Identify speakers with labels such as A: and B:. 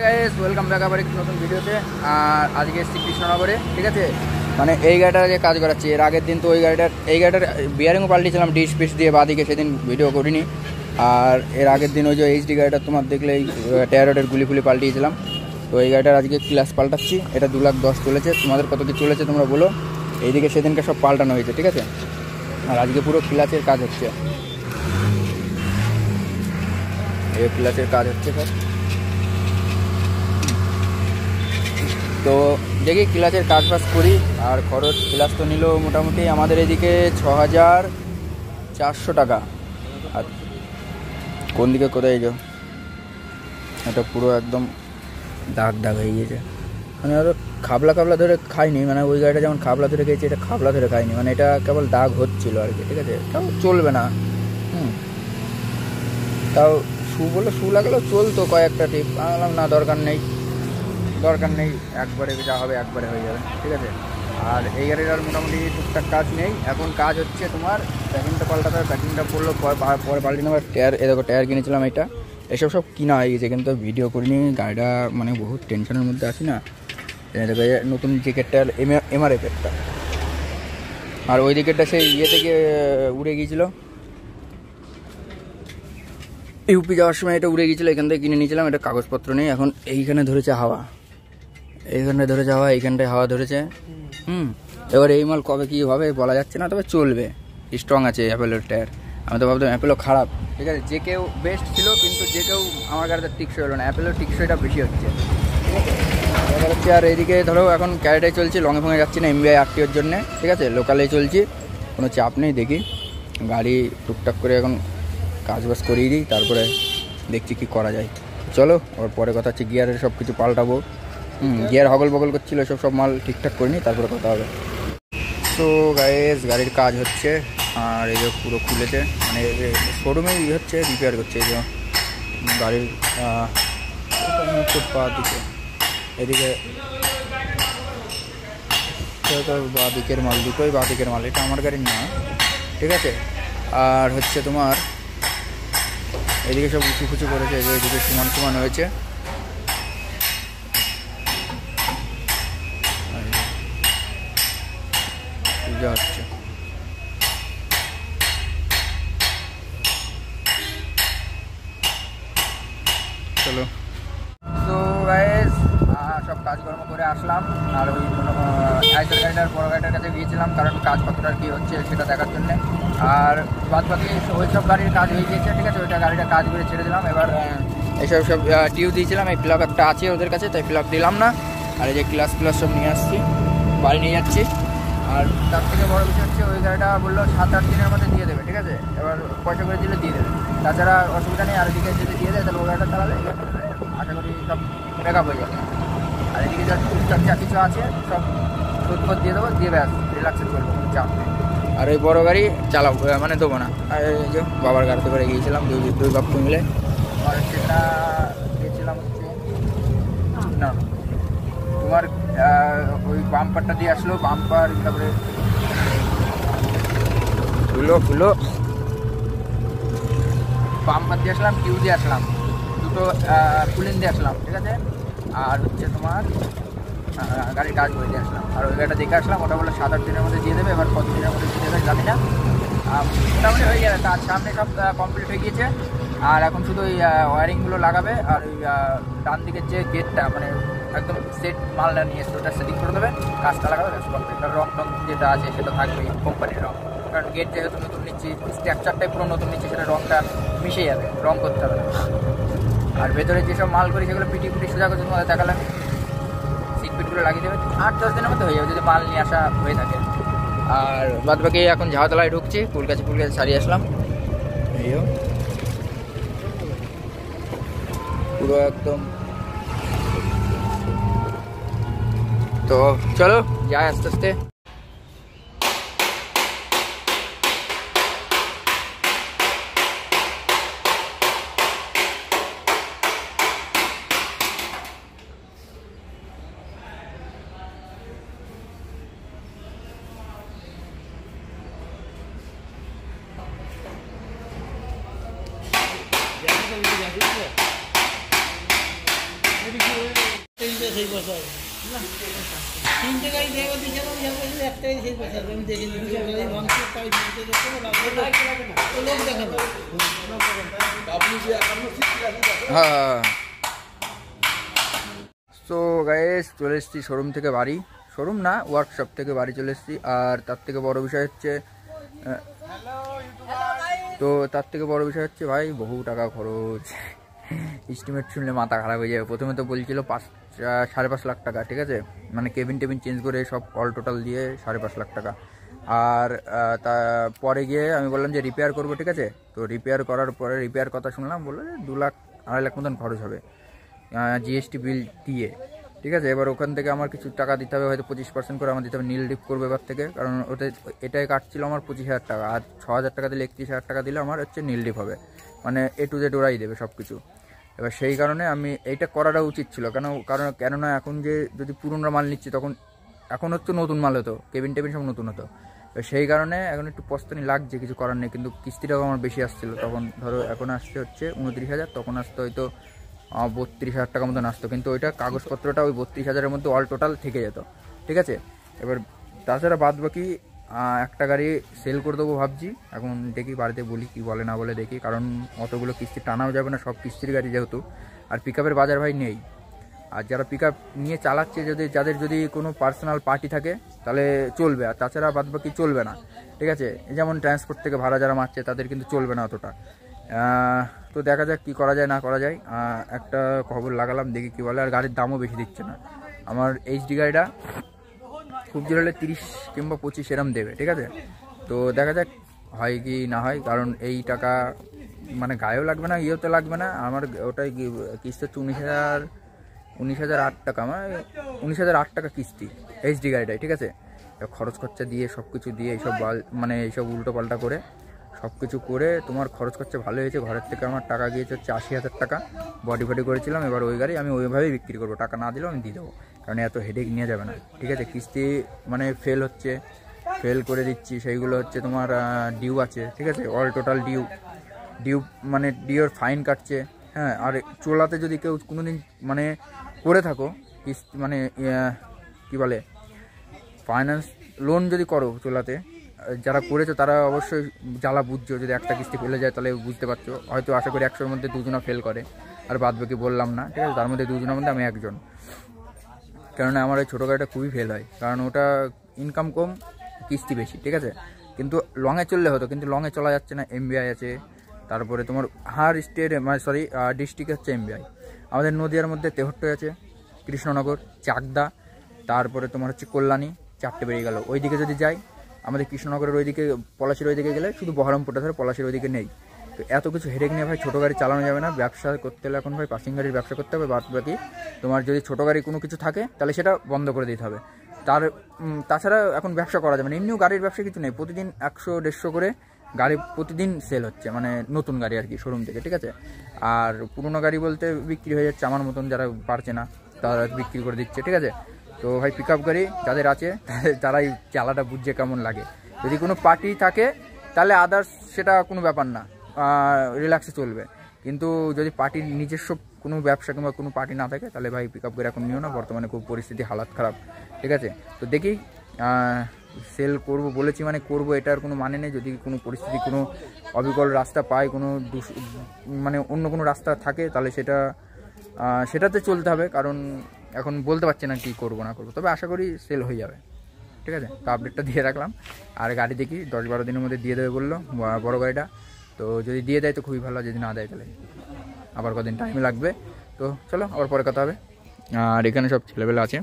A: Guys welcome back আবার একটি নতুন ভিডিওতে। আর আজকে এসেছি কৃষ্ণনগরে, ঠিক আছে। মানে এই গাড়িটা যে কাজ করাচ্ছি, এর আগের দিন তো এই গাড়িটার বিয়ারিংও পাল্টিয়েছিলাম ডিশ পিস দিয়ে, বাদিকে সেদিন ভিডিও করিনি। আর এর আগের দিন ওই যে এইচডি গাড়িটা তোমার দেখলে এই টায়ারের গুলি ফুলি পাল্টিয়েছিলাম। তো এই গাড়িটার আজকে ক্লাস পাল্টাচ্ছি। এটা 2,10,000 চলেছে। তোমাদের কত কি চলেছে তোমরা বলো। এইদিকে সেদিনকে সব পাল্টানো হয়েছে, ঠিক আছে। আর আজকে পুরো ক্লাচের কাজ হচ্ছে, এই ক্লাচের কাজ হচ্ছে সব। তো দেখি ক্লাচের কাজ বাজ করি। আর খরচ ক্লাচ তো নিল মোটামুটি আমাদের এদিকে 6,400 টাকা। আর কোন দিকে কোথায় যাও, এটা পুরো একদম দাগ দাগ হয়ে গিয়েছে। মানে আরও খাবলা ধরে খাইনি, মানে ওই গাড়িটা যেমন খাবলা ধরে খেয়েছে, এটা খাবলা ধরে খাইনি। মানে এটা কেবল দাগ হচ্ছিলো আর কি, ঠিক আছে। তাও চলবে না, তাও শু লাগালেও চলতো কয়েকটা টিপ। বললাম না, দরকার নেই, একবারে যা হবে একবারে হয়ে যাবে, ঠিক আছে। আর এই গাড়িটার মোটামুটি টুকটাক কাজ নেই। এখন কাজ হচ্ছে তোমার প্যাকিংটা পাল্টাতে হবে। প্যাকিংটা পড়লো পরে পাল্টে নেবার। টায়ার দেখো, টায়ার কিনেছিলাম এটা, এসব সব কিনা হয়ে গেছে, কিন্তু ভিডিও করিনি। গাড়িটা মানে বহুত টেনশনের মধ্যে আছি না। নতুন জ্যাকেট টায়ার এমআরএফেরটা। আর ওই দিকেরটা সেই ইয়ে থেকে উড়ে গিয়েছিলো, ইউপি যাওয়ার সময় এটা উড়ে গিয়েছিলো। এখান থেকে কিনে নিয়েছিলাম। এটা কাগজপত্র নেই। এখন এইখানে ধরেছে হাওয়া, এইখানটায় হাওয়া ধরেছে। এবার এই মাল কবে কী হবে বলা যাচ্ছে না, তবে চলবে, স্ট্রং আছে অ্যাপেলের টায়ার। আমি তো ভাবতাম অ্যাপেলও খারাপ, ঠিক আছে। যে কেউ বেস্ট ছিল, কিন্তু যে কেউ আমার গাড়িতে টিকসই হলো না। অ্যাপেলের টিকসইটা বেশি হচ্ছে, এবার হচ্ছে। আর এইদিকে ধরো এখন ক্যারেটাই চলছি, লঙে ফঙে যাচ্ছি না এমবিআই আরটিওর জন্যে, ঠিক আছে। লোকালেই চলছি, কোনো চাপ নেই। দেখি গাড়ি টুকটাক করে এখন কাজ বাজ করিয়ে দিই, তারপরে দেখছি কি করা যায়। চলো, ওর পরে কথা হচ্ছে। গিয়ারের সব কিছু পাল্টাবো। গিয়ার হগল বগল করছিল, সব মাল ঠিকঠাক করে নিই, তারপরে কথা হবে। তো গাইস গাড়ির কাজ হচ্ছে। আর এই যে পুরো খুলেছে, মানে শোরুমেই হচ্ছে, রিপেয়ার করছে। এই যে গাড়ির পা দিকে, এদিকে বা দিকের মাল, দুটোই বা দিকের মাল। এটা আমার গাড়ির না, ঠিক আছে। আর হচ্ছে তোমার এদিকে সব উঁচু ফুচু করেছে, যে এদিকে সমান হয়েছে। পূজা হচ্ছে, চলো। তো গাইস সব কাজকর্ম করে আসলাম। আর ওই আইসের গাড়িটার বড় গাড়িটার কাছে গিয়েছিলাম, কারণ কাজপত্রটা কী হচ্ছে সেটা দেখার জন্যে। আর বাদ বাকি ওই সব গাড়ির কাজ হয়ে গিয়েছে, ঠিক আছে। ওইটা গাড়িটা কাজ করে ছেড়ে দিলাম। এবার এইসব টিউ দিয়েছিলাম, এই প্লাগ একটা আছে ওদের কাছে, তাই প্লাগ দিলাম না। আর এই যে ক্লাস সব নিয়ে আসছি, বাড়ি নিয়ে যাচ্ছি। আর তার থেকে বড় বিষয় হচ্ছে, ওই গাড়িটা বললো 7-8 দিনের মধ্যে দিয়ে দেবে, ঠিক আছে। এবার পয়সা করে দিলে দিয়ে দেবে, তাছাড়া অসুবিধা নেই। আর এদিকে যদি দিয়ে দেয় তাহলে ওই গাড়িটা চালালে আশা করি সব ব্যাকআপ হয়ে যাবে। আর এদিকে যা টুকটাক যা কিছু আছে সব সুদ দিয়ে দেবো, দিয়ে ব্যাস রিল্যাক্সে চলবো, চাপ নেই। আর ওই বড়ো গাড়ি চালাবো, মানে দেবো না। আর এই যে বাবার গাড়িতে করে গিয়েছিলাম, দুই বাপ্পু মিলে। আর সেটা গিয়েছিলাম হচ্ছে না, তোমার ওই বাম্পারটা দিয়ে আসলো, বাম্পার, তারপরে ফুলো বাম্পার দিয়ে আসলাম, টিউ দিয়ে আসলাম, দুটো কুলিং দিয়ে আসলাম, ঠিক আছে। আর হচ্ছে তোমার গাড়ির কাজ করে দিয়ে আসলাম। আর ওই গাড়িটা দেখে আসলাম, ওটা বলে 7-8 দিনের মধ্যে দিয়ে দেবে। এবার কত দিনের মধ্যে দিয়ে দেবে জানি না, মোটামুটি হয়ে যাবে। তার সামনে সব কমপ্লিট হয়ে গিয়েছে। আর এখন শুধু ওই ওয়ারিংগুলো লাগাবে। আর ওই ডান দিকের যে গেটটা, মানে একদম সেট মালটা নিয়ে এসে ওটা সেটিং করে দেবে, কাজটা লাগাবে, কমপ্লিট। রং যেটা আছে সেটা থাকবে কোম্পানির রং, কারণ গেট যেহেতু নতুন নিচ্ছি, স্ট্রাকচারটাই পুরো নতুন নিচ্ছি, সেটা রংটা মিশে যাবে, রং করতে হবে না। আর ভেতরে যেসব মাল করি সেগুলো পিটি সোজা করতে তোমাদের দেখালাম, সিট পিটগুলো লাগিয়ে দেবে। 8-10 দিনের মধ্যে হয়ে যাবে, যদি মাল নিয়ে আসা হয়ে থাকে। আর বাদ বাকি এখন ঝাউতলায় ঢুকছি, ফুল গাছে সারিয়ে আসলাম। এইও পুরো একদম। তো চলো যাই আস্তে আস্তে।
B: সেই বছর না 3টে গাড়ি ড্রাইভার দিয়েছিলাম একটাই সেই বছর আমি দেখি দুটো গাড়ি ভাঙছে তাই লোক দেখাবো
A: হ্যাঁ। সো গাইস চলে এসেছি শোরুম থেকে বাড়ি, শোরুম না ওয়ার্কশপ থেকে বাড়ি চলে এসেছি। আর তার থেকে বড় বিষয় হচ্ছে ভাই বহু টাকা খরচ। এস্টিমেট শুনলে মাথা খারাপ হয়ে যাবে। প্রথমে তো বলছিল 5.5 লাখ টাকা, ঠিক আছে, মানে কেবিন টেবিন চেঞ্জ করে সব অল টোটাল দিয়ে 5.5 লাখ টাকা। আর তা পরে গিয়ে আমি বললাম যে রিপেয়ার করবো, ঠিক আছে। তো রিপেয়ার করার পরে রিপেয়ার কথা শুনলাম, বললো যে 2 লাখ 2.5 লাখ মতন খরচ হবে জিএসটি বিল দিয়ে, ঠিক আছে। এবার ওখান থেকে আমার কিছু টাকা দিতে হবে, হয়তো 25% করে আমার দিতে হবে। নীল ডিপ করবে এবার থেকে, কারণ ওটা এটাই কাটছিল আমার 25,000 টাকা। আর 6,000 টাকা দিলে 31,000 টাকা দিলে আমার হচ্ছে নীল ডিপ হবে, মানে A to Z ওরাই দেবে সব কিছু। এবার সেই কারণে আমি এইটা করাটা উচিত ছিল, কেননা এখন যে যদি পুরনো মাল নিচ্ছি তখন এখন হচ্ছে নতুন মাল হতো, কেবিন টেবিন সব নতুন হতো। সেই কারণে এখন একটু পস্তানি লাগছে, কিছু করার নেই। কিন্তু কিস্তিটাও আমার বেশি আসছিল তখন, ধরো এখন আসছে হচ্ছে 29,000, তখন আসতো হয়তো 32,000 টাকা মতন আসতো। কিন্তু ওইটা কাগজপত্রটা ওই 32,000-এর মধ্যে অল টোটাল থেকে যেত, ঠিক আছে। এবার তাছাড়া বাদ বাকি একটা গাড়ি সেল করে দেবো ভাবছি। এখন দেখি বাড়িতে বলি কি বলে না বলে দেখি, কারণ অতগুলো কিস্তি টানাও যাবে না, সব কিস্তির গাড়ি যেহেতু। আর পিকআপের বাজার ভাই নেই। আর যারা পিকআপ নিয়ে চালাচ্ছে যাদের যদি কোনো পার্সোনাল পার্টি থাকে তাহলে চলবে, আর তাছাড়া বাদ বাকি চলবে না, ঠিক আছে। যেমন ট্রান্সপোর্ট থেকে ভাড়া যারা মারছে তাদের কিন্তু চলবে না অতটা। তো দেখা যাক কী করা যায় না করা যায়। একটা খবর লাগালাম, দেখি কী বলে। আর গাড়ির দামও বেশি দিচ্ছে না। আমার HD গাড়িটা খুব জোর হলে 30 কিংবা 25 এরম দেবে, ঠিক আছে। তো দেখা যাক হয় কি না হয়, কারণ এই টাকা মানে গায়েও লাগবে না, ইয়েতে লাগবে না। আমার ওটাই কিস্তি হচ্ছে 19,008 টাকা, মানে 19,008 টাকা কিস্তি HD গাড়িটাই, ঠিক আছে। খরচ খরচা দিয়ে সব কিছু দিয়ে এইসব মানে এইসব উল্টো পাল্টা করে সব কিছু করে তোমার খরচ খরচা ভালো হয়েছে। ঘরের থেকে আমার টাকা গিয়েছে হচ্ছে 80,000 টাকা, বডি করেছিলাম। এবার ওই গাড়ি আমি ওইভাবেই বিক্রি করবো, টাকা না দিলেও আমি দিয়ে দেবো, কারণ এত হেডেক নিয়ে যাবে না, ঠিক আছে। কিস্তি মানে ফেল করে দিচ্ছি, সেইগুলো হচ্ছে তোমার ডিউ আছে, ঠিক আছে। অল টোটাল ডিউ মানে ডিউর ফাইন কাটছে, হ্যাঁ। আর চোলাতে যদি কেউ কোনোদিন মানে করে থাকো কিস্তি, মানে কি বলে ফাইন্যান্স লোন যদি করো চোলাতে, যারা করেছো তারা অবশ্যই জ্বালা বুঝছো। যদি একটা কিস্তি ফেলে যায় তাহলে বুঝতে পারছো। হয়তো আশা করি 100-এর মধ্যে 2জনা ফেল করে, আর বাদ বাকি বললাম না, ঠিক আছে। তার মধ্যে 2জনের মধ্যে আমি একজন, কেননা আমার ওই ছোটো গাড়িটা খুবই ফেল হয়, কারণ ওটা ইনকাম কম, কিস্তি বেশি, ঠিক আছে। কিন্তু লংয়ে চললে হতো, কিন্তু লংয়ে চলা যাচ্ছে না। MBI আছে, তারপরে তোমার ডিস্ট্রিক্ট হচ্ছে MBI। আমাদের নদিয়ার মধ্যে তেহট্ট আছে, কৃষ্ণনগর, চাকদা, তারপরে তোমার হচ্ছে কল্যাণী, 4টে বেরিয়ে গেল। ওইদিকে যদি যাই, আমাদের কৃষ্ণনগরের ওইদিকে পলাশির ওইদিকে গেলে শুধু বহরমপুরটা ধরে, পলাশির ওইদিকে নেই। তো এত কিছু হেডেক নিয়ে ভাই ছোটো গাড়ি চালানো যাবে না। ব্যবসা করতে হলে এখন ভাই পাসিং গাড়ির ব্যবসা করতে হবে। বাদ বাকি তোমার যদি ছোটো গাড়ি কোনো কিছু থাকে তাহলে সেটা বন্ধ করে দিতে হবে। তাছাড়া এখন ব্যবসা করা যাবে না। এমনিও গাড়ির ব্যবসা কিছু নেই, প্রতিদিন 100-150 করে গাড়ি প্রতিদিন সেল হচ্ছে, মানে নতুন গাড়ি আর কি শোরুম থেকে, ঠিক আছে। আর পুরোনো গাড়ি বলতে বিক্রি হয়ে যাচ্ছে, আমার মতন যারা পারছে না তারা বিক্রি করে দিচ্ছে, ঠিক আছে। তো ভাই পিকআপ গাড়ি যাদের আছে তারাই চালাটা বুঝছে কেমন লাগে। যদি কোনো পার্টি থাকে তাহলে আদার্স সেটা কোনো ব্যাপার না, রিল্যাক্সে চলবে। কিন্তু যদি পার্টির নিজস্ব কোনো ব্যবসা কিংবা কোনো পার্টি না থাকে তাহলে ভাই পিকআপ গাড়ি এখন নিও না, বর্তমানে খুব পরিস্থিতি হালাত খারাপ, ঠিক আছে। তো দেখি সেল করব বলেছি, মানে করব, এটার কোনো মানে নেই। যদি কোনো পরিস্থিতি কোনো অবিকল রাস্তা পাই, কোনো মানে অন্য কোনো রাস্তা থাকে তাহলে সেটাতে চলতে হবে, কারণ এখন বলতে পারছি না কি করব না করব। তবে আশা করি সেল হয়ে যাবে, ঠিক আছে। তো আপডেটটা দিয়ে রাখলাম। আর গাড়ি দেখি 10-12 দিনের মধ্যে দিয়ে দেবে বললো বড় গাড়িটা। তো যদি দিয়ে দেয় তো খুবই ভালো, যদি না দেয় তাহলে আবার কদিন টাইম লাগবে। তো চলো আবার পরে কথা হবে। আর এখানে সব ছেলেবেলা আছে।